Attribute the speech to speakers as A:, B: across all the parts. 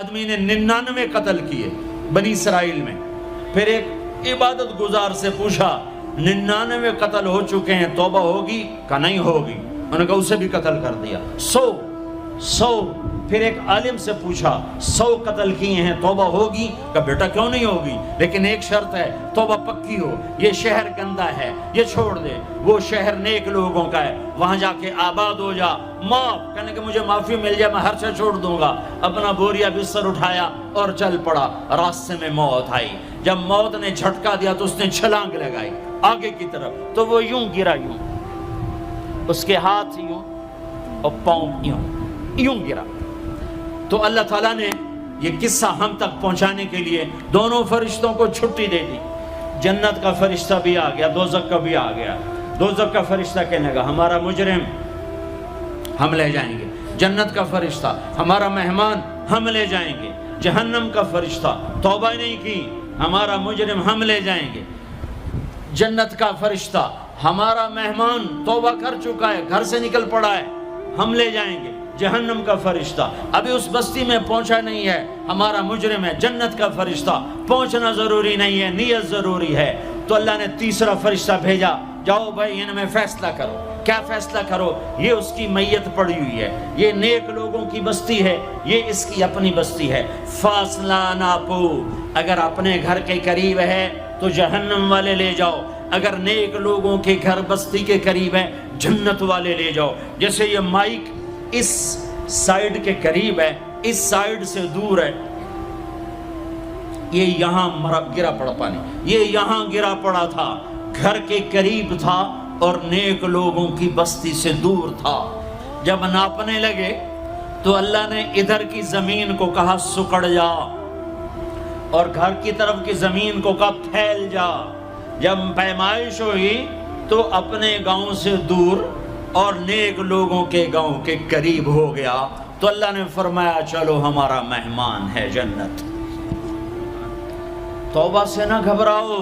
A: آدمی نے 99 قتل کیے بنی اسرائیل میں. پھر ایک عبادت گزار سے پوچھا 99 قتل ہو چکے ہیں توبہ ہوگی کہ نہیں ہوگی؟ انہوں نے کہا اسے بھی قتل کر دیا. 100. پھر ایک عالم سے پوچھا 100 قتل کیے ہیں توبہ ہوگی؟ کہ بیٹا کیوں نہیں ہوگی، لیکن ایک شرط ہے توبہ پکی ہو. یہ شہر گندا ہے یہ چھوڑ دے، وہ شہر نیک لوگوں کا ہے وہاں جا کے آباد ہو جا. معاف کہنے کہ مجھے معافی مل جائے میں ہر شے چھوڑ دوں گا. اپنا بوریا بستر اٹھایا اور چل پڑا. راستے میں موت آئی. جب موت نے جھٹکا دیا تو اس نے چھلانگ لگائی آگے کی طرف، تو وہ یوں گرا، یوں اس کے ہاتھ یوں اور پاؤں یوں گرا. تو اللہ تعالیٰ نے یہ قصہ ہم تک پہنچانے کے لیے دونوں فرشتوں کو چھٹی دے دی. جنت کا فرشتہ بھی آ گیا، دوزخ کا بھی آ گیا. دوزخ کا فرشتہ کہنے لگا ہمارا مجرم ہم لے جائیں گے. جنت کا فرشتہ ہمارا مہمان ہم لے جائیں گے. جہنم کا فرشتہ توبہ نہیں کی ہمارا مجرم ہم لے جائیں گے. جنت کا فرشتہ ہمارا مہمان توبہ کر چکا ہے گھر سے نکل پڑا ہے ہم لے جائیں گے. جہنم کا فرشتہ ابھی اس بستی میں پہنچا نہیں ہے ہمارا مجرم ہے. جنت کا فرشتہ پہنچنا ضروری نہیں ہے نیت ضروری ہے. تو اللہ نے تیسرا فرشتہ بھیجا، جاؤ بھائی ان میں فیصلہ کرو. کیا فیصلہ کرو؟ یہ اس کی میت پڑی ہوئی ہے، یہ نیک لوگوں کی بستی ہے، یہ اس کی اپنی بستی ہے. فاصلہ ناپو، اگر اپنے گھر کے قریب ہے تو جہنم والے لے جاؤ، اگر نیک لوگوں کے گھر بستی کے قریب ہے جنت والے لے جاؤ. جیسے یہ مائک اس سائیڈ کے قریب ہے اس سائیڈ سے دور ہے، یہ یہاں گرا پڑا پانی، یہ یہاں گرا پڑا تھا، گھر کے قریب تھا اور نیک لوگوں کی بستی سے دور تھا. جب ناپنے لگے تو اللہ نے ادھر کی زمین کو کہا سکڑ جا اور گھر کی طرف کی زمین کو کہا پھیل جا. جب پیمائش ہوئی تو اپنے گاؤں سے دور اور نیک لوگوں کے گاؤں کے قریب ہو گیا. تو اللہ نے فرمایا چلو ہمارا مہمان ہے جنت. توبہ سے نہ گھبراؤ،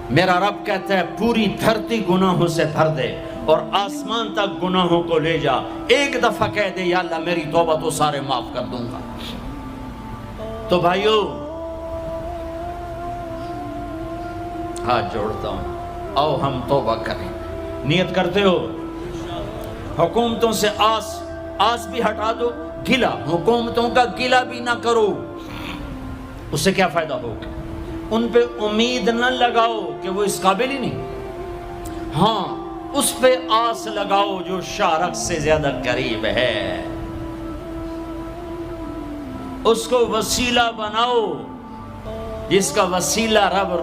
A: میرا رب کہتا ہے پوری دھرتی گناہوں سے بھر دے اور آسمان تک گناہوں کو لے جا. ایک دفعہ کہہ دے یا اللہ میری توبہ تو سارے معاف کر دوں گا. تو بھائیو ہاتھ جوڑتا ہوں، آؤ ہم توبہ کریں. نیت کرتے ہو؟ حکومتوں سے آس بھی ہٹا دو، گلا حکومتوں کا گلا بھی نہ کرو. اس سے کیا فائدہ ہوگا؟ ان پہ امید نہ لگاؤ کہ وہ اس قابل ہی نہیں. ہاں اس پہ آس لگاؤ جو شارک سے زیادہ قریب ہے، اس کو وسیلہ بناؤ جس کا وسیلہ رب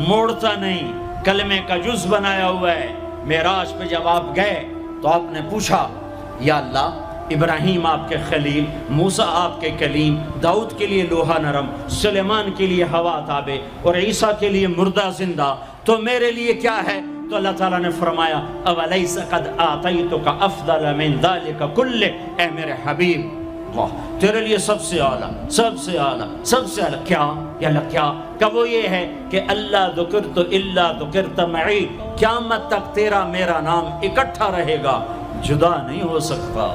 A: موڑتا نہیں، کلمے کا جز بنایا ہوا ہے. معراج پہ جب آپ گئے تو آپ نے پوچھا یا اللہ ابراہیم آپ کے خلیل، موسیٰ آپ کے کلیم، داؤد کے لیے لوہا نرم، سلیمان کے لیے ہوا تابع اور عیسیٰ کے لیے مردہ زندہ، تو میرے لیے کیا ہے؟ تو اللہ تعالیٰ نے فرمایا اولیس قد آتیتک افضل من ذلک کل، اے میرے حبیب تیرے لیے سب سے اعلیٰ سب سے اعلیٰ سب سے اعلیٰ کیا؟ یا اللہ کیا؟ کہ وہ یہ ہے کہ اللہ ذکرت الا ذکرت معی، قیامت تک تیرا میرا نام اکٹھا رہے گا، جدا نہیں ہو سکتا.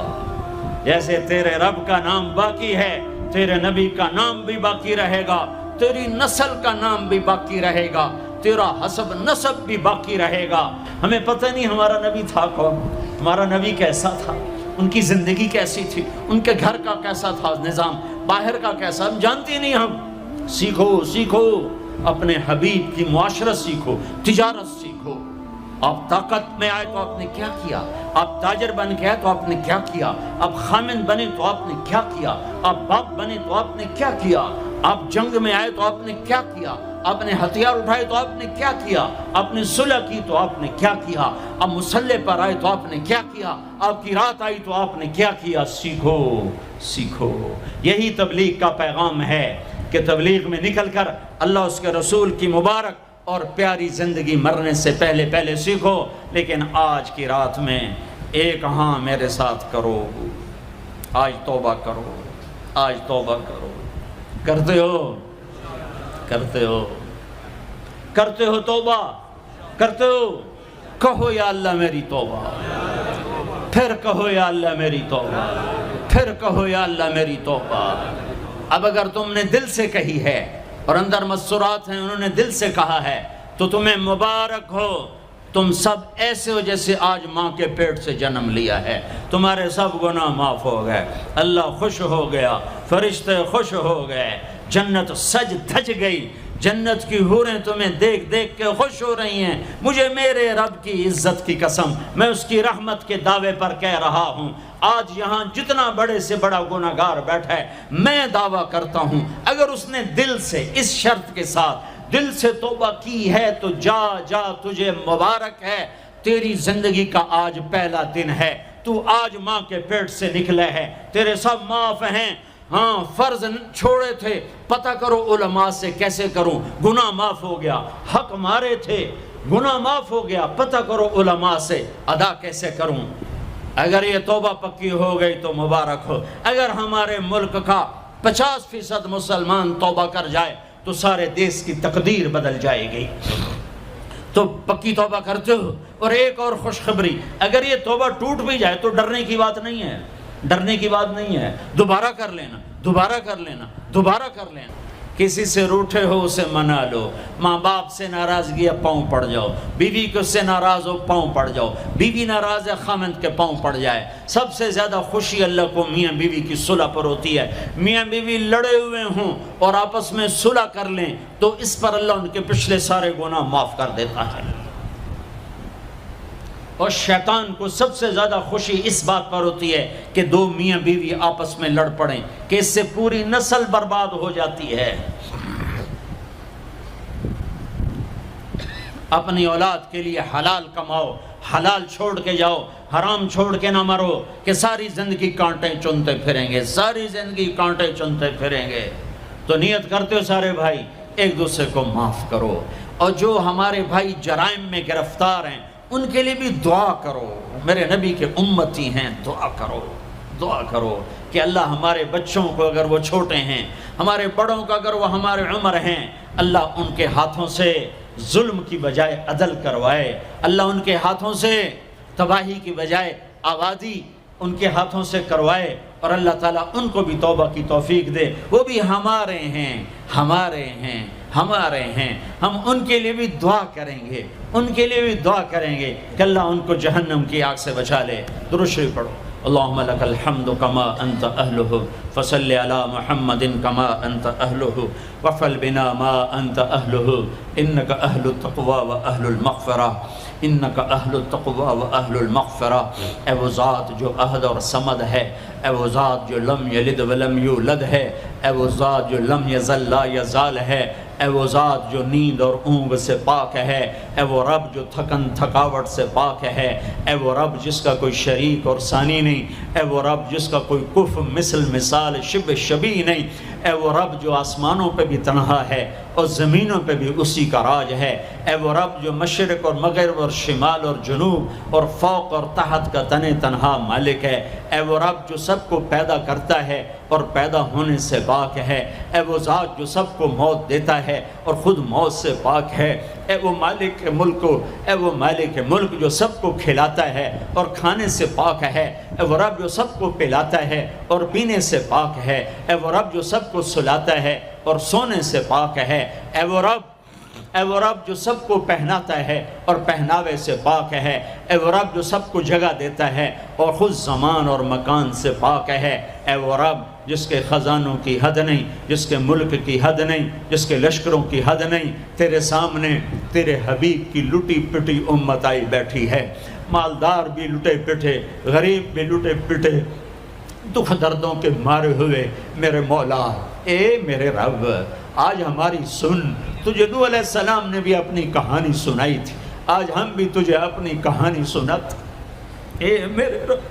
A: جیسے تیرے رب کا نام باقی ہے تیرے نبی کا نام بھی باقی رہے گا، تیری نسل کا نام بھی باقی رہے گا، تیرا حسب نسب بھی باقی رہے گا. ہمیں پتہ نہیں ہمارا نبی تھا کون، ہمارا نبی کیسا تھا، ان کی زندگی کیسی تھی، ان کے گھر کا کیسا تھا نظام، باہر کا کیسا، ہم جانتے نہیں. ہم سیکھو اپنے حبیب کی معاشرت سیکھو، تجارت سیکھو. آپ طاقت میں آئے تو آپ نے کیا کیا، آپ تاجر بن کے آئے تو آپ نے کیا کیا، آپ خامن بنے تو آپ نے کیا کیا، آپ باپ بنے تو آپ نے کیا کیا، آپ جنگ میں آئے تو آپ نے کیا کیا، آپ نے ہتھیار اٹھائے تو آپ نے کیا کیا، آپ نے صلح کی تو آپ نے کیا کیا، آپ مسلح پر آئے تو آپ نے کیا کیا، آپ کی رات آئی تو آپ نے کیا کیا. سیکھو. یہی تبلیغ کا پیغام ہے کہ تبلیغ میں نکل کر اللہ اس کے رسول کی مبارک اور پیاری زندگی مرنے سے پہلے سیکھو. لیکن آج کی رات میں ایک ہاں میرے ساتھ کرو، آج توبہ کرو، آج توبہ کرو. کرتے ہو توبہ کرتے ہو؟ کہو یا اللہ میری توبہ، پھر کہو یا اللہ میری توبہ، پھر کہو یا اللہ میری توبہ۔ اب اگر تم نے دل سے کہی ہے اور اندر مسرات ہیں انہوں نے دل سے کہا ہے تو تمہیں مبارک ہو، تم سب ایسے ہو جیسے آج ماں کے پیٹ سے جنم لیا ہے، تمہارے سب گناہ معاف ہو گئے، اللہ خوش ہو گیا، فرشتے خوش ہو گئے، جنت سج دھج گئی، جنت کی حوریں تمہیں دیکھ دیکھ کے خوش ہو رہی ہیں۔ مجھے میرے رب کی عزت کی قسم، میں اس کی رحمت کے دعوے پر کہہ رہا ہوں، آج یہاں جتنا بڑے سے بڑا گناہگار بیٹھا ہے، میں دعویٰ کرتا ہوں اگر اس نے دل سے اس شرط کے ساتھ دل سے توبہ کی ہے تو جا جا تجھے مبارک ہے، تیری زندگی کا آج پہلا دن ہے، تو آج ماں کے پیٹ سے نکلے ہے، تیرے سب معاف ہیں۔ ہاں فرض چھوڑے تھے، پتہ کرو علماء سے کیسے کروں، گناہ معاف ہو گیا، حق مارے تھے گناہ معاف ہو گیا، پتہ کرو علماء سے ادا کیسے کروں۔ اگر یہ توبہ پکی ہو گئی تو مبارک ہو۔ اگر ہمارے ملک کا 50% مسلمان توبہ کر جائے تو سارے دیش کی تقدیر بدل جائے گی۔ تو پکی توبہ کرتے ہو۔ اور ایک اور خوشخبری، اگر یہ توبہ ٹوٹ بھی جائے تو ڈرنے کی بات نہیں ہے، ڈرنے کی بات نہیں ہے، دوبارہ کر لینا، دوبارہ کر لینا، دوبارہ کر لینا۔ کسی سے روٹھے ہو اسے منا لو، ماں باپ سے ناراضگی ہے پاؤں پڑ جاؤ، بیوی کو سے ناراض ہو پاؤں پڑ جاؤ، بیوی ناراض ہے خامند کے پاؤں پڑ جائے۔ سب سے زیادہ خوشی اللہ کو میاں بیوی کی صلح پر ہوتی ہے۔ میاں بیوی لڑے ہوئے ہوں اور آپس میں صلح کر لیں تو اس پر اللہ ان کے پچھلے سارے گناہ معاف کر دیتا ہے۔ اور شیطان کو سب سے زیادہ خوشی اس بات پر ہوتی ہے کہ دو میاں بیوی آپس میں لڑ پڑیں، کہ اس سے پوری نسل برباد ہو جاتی ہے۔ اپنی اولاد کے لیے حلال کماؤ، حلال چھوڑ کے جاؤ، حرام چھوڑ کے نہ مرو کہ ساری زندگی کانٹے چنتے پھریں گے، ساری زندگی کانٹے چنتے پھریں گے۔ تو نیت کرتے ہو سارے بھائی ایک دوسرے کو معاف کرو، اور جو ہمارے بھائی جرائم میں گرفتار ہیں ان کے لیے بھی دعا کرو، میرے نبی کے امتی ہیں، دعا کرو، دعا کرو کہ اللہ ہمارے بچوں کو اگر وہ چھوٹے ہیں، ہمارے بڑوں کو اگر وہ ہمارے عمر ہیں، اللہ ان کے ہاتھوں سے ظلم کی بجائے عدل کروائے، اللہ ان کے ہاتھوں سے تباہی کی بجائے آبادی ان کے ہاتھوں سے کروائے، اور اللہ تعالیٰ ان کو بھی توبہ کی توفیق دے۔ وہ بھی ہمارے ہیں، ہمارے ہیں، ہمارے ہیں، ہم ان کے لیے بھی دعا کریں گے، ان کے لیے بھی دعا کریں گے کہ اللہ ان کو جہنم کی آگ سے بچا لے۔ درود شریف پڑھو۔ اللہم لک الحمد کما انت اہلہ فصل علی محمد کما انت اہلہ وفعل بنا ما انت اہلہ انک اہل التقوی و اہل المغفرہ، انک اہل التقوی و اہل المغفرہ۔ اے وہ ذات جو احد اور صمد ہے، اے وہ ذات جو لم یلد ولم یولد ہے، اے وہ ذات جو لم یزل لا یزال ہے، اے وہ ذات جو نیند اور اونگ سے پاک ہے، اے وہ رب جو تھکن تھکاوٹ سے پاک ہے، اے وہ رب جس کا کوئی شریک اور ثانی نہیں، اے وہ رب جس کا کوئی کف مثل مثال شبہ شبیہ نہیں، اے وہ رب جو آسمانوں پہ بھی تنہا ہے اور زمینوں پہ بھی اسی کا راج ہے، اے وہ رب جو مشرق اور مغرب اور شمال اور جنوب اور فوق اور تحت کا تنہا مالک ہے، اے وہ رب جو سب کو پیدا کرتا ہے اور پیدا ہونے سے پاک ہے، اے وہ ذات جو سب کو موت دیتا ہے اور خود موت سے پاک ہے، اے وہ مالک ملک، اے وہ مالک ملک جو سب کو کھلاتا ہے اور کھانے سے پاک ہے، اے وہ رب جو سب کو پلاتا ہے اور پینے سے پاک ہے، اے وہ رب جو سب کو سلاتا ہے اور سونے سے پاک ہے، اے وہ رب جو سب کو پہناتا ہے اور پہناوے سے پاک ہے، اے وہ رب جو سب کو جگہ دیتا ہے اور خود زمان اور مکان سے پاک ہے، اے وہ رب جس کے خزانوں کی حد نہیں، جس کے ملک کی حد نہیں، جس کے لشکروں کی حد نہیں، تیرے سامنے تیرے حبیب کی لٹی پٹی امت آئی بیٹھی ہے، مالدار بھی لٹے پٹے، غریب بھی لٹے پٹے، دکھ دردوں کے مارے ہوئے میرے مولا، اے میرے رب آج ہماری سن۔ تجھے نوح علیہ السلام نے بھی اپنی کہانی سنائی تھی، آج ہم بھی تجھے اپنی کہانی سنت۔ اے میرے رب،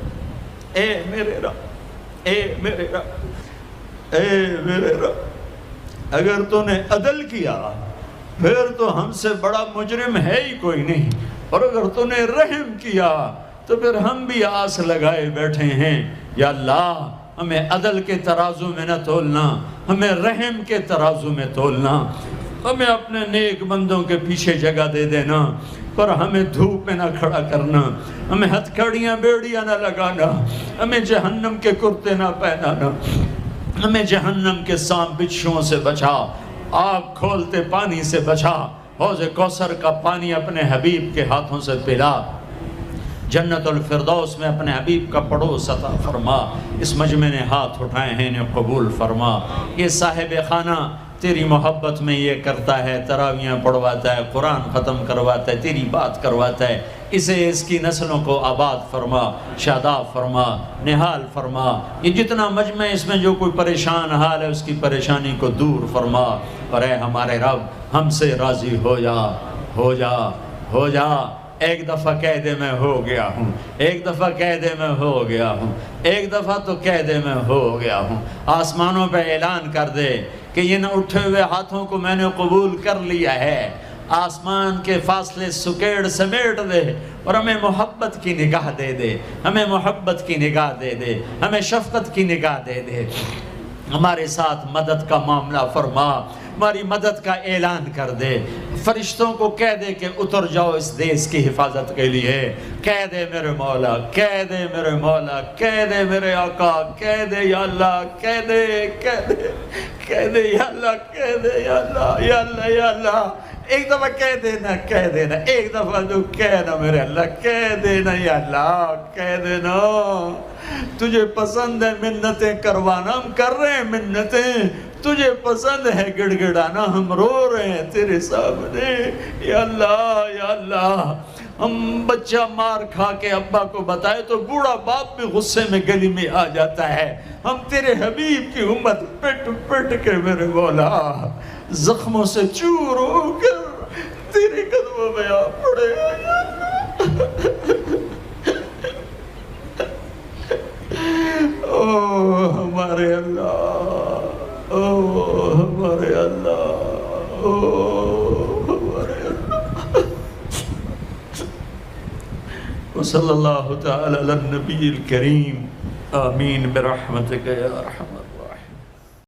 A: اے میرے رب، اے میرے رب، اے میرے رب، اگر تو نے عدل کیا پھر تو ہم سے بڑا مجرم ہے ہی کوئی نہیں، اور اگر تو نے رحم کیا تو پھر ہم بھی آس لگائے بیٹھے ہیں۔ یا اللہ ہمیں عدل کے ترازو میں نہ تولنا، ہمیں رحم کے ترازو میں تولنا، ہمیں اپنے نیک بندوں کے پیچھے جگہ دے دینا۔ پر ہمیں دھوپ میں نہ کھڑا کرنا، ہمیں ہتھکڑیاں بیڑیاں نہ لگانا، ہمیں جہنم کے کرتے نہ پہنانا، ہمیں جہنم کے سانپ بچھوؤں سے بچا، آگ کھولتے پانی سے بچا، حوض کوثر کا پانی اپنے حبیب کے ہاتھوں سے پلا، جنت الفردوس میں اپنے حبیب کا پڑوس عطا فرما، اس مجمع نے ہاتھ اٹھائے ہیں انہیں قبول فرما۔ یہ صاحب خانہ تیری محبت میں یہ کرتا ہے، تراویاں پڑھواتا ہے، قرآن ختم کرواتا ہے، تیری بات کرواتا ہے، اسے اس کی نسلوں کو آباد فرما، شاداب فرما، نحال فرما۔ یہ جتنا مجمع اس میں جو کوئی پریشان حال ہے اس کی پریشانی کو دور فرما، اور اے ہمارے رب ہم سے راضی ہو جا، ہو جا، ہو جا۔ ایک دفعہ کہہ دے میں ہو گیا ہوں، ایک دفعہ کہہ دے میں ہو گیا ہوں، ایک دفعہ تو کہہ دے میں ہو گیا ہوں۔ آسمانوں پہ اعلان کر دے کہ ان اٹھے ہوئے ہاتھوں کو میں نے قبول کر لیا ہے، آسمان کے فاصلے سکیڑ سمیٹ دے اور ہمیں محبت کی نگاہ دے دے، ہمیں محبت کی نگاہ دے دے، ہمیں شفقت کی نگاہ دے دے، ہمارے ساتھ مدد کا معاملہ فرما، ہماری مدد کا اعلان کر دے، فرشتوں کو کہہ دے کہ اتر جاؤ اس دیس کی حفاظت کے لیے، کہہ دے میرے مولا، کہہ دے میرے مولا، کہہ دے میرے آقا، کہہ دے یا اللہ، کہہ دے، کہہ دے، کہہ دے یا اللہ، کہہ دے یا اللہ، یا اللہ، یا اللہ۔ ایک دفعہ کہہ دینا، کہہ دینا، ایک دفعہ جو کہنا میرے اللہ، کہہ دینا یا اللہ، کہہ دینا۔ تجھے پسند ہے منتیں کروانا، ہم کر رہے ہیں منتیں، تجھے پسند ہے گڑ گڑانا، ہم رو رہے ہیں تیرے سامنے، یا اللہ، یا اللہ۔ ہم بچہ مار کھا کے ابا کو بتائے تو بوڑھا باپ بھی غصے میں گلی میں آ جاتا ہے، ہم تیرے حبیب کی امت پٹ پٹ کے میرے مولا زخموں سے چور ہو کر تیرے قدموں میں آ پڑے، او ہمارے اللہ، او ہمارے اللہ، او ہمارے اللہ۔ وصلی اللہ تعالی علی النبی الکریم، آمین برحمتک یا ارحم۔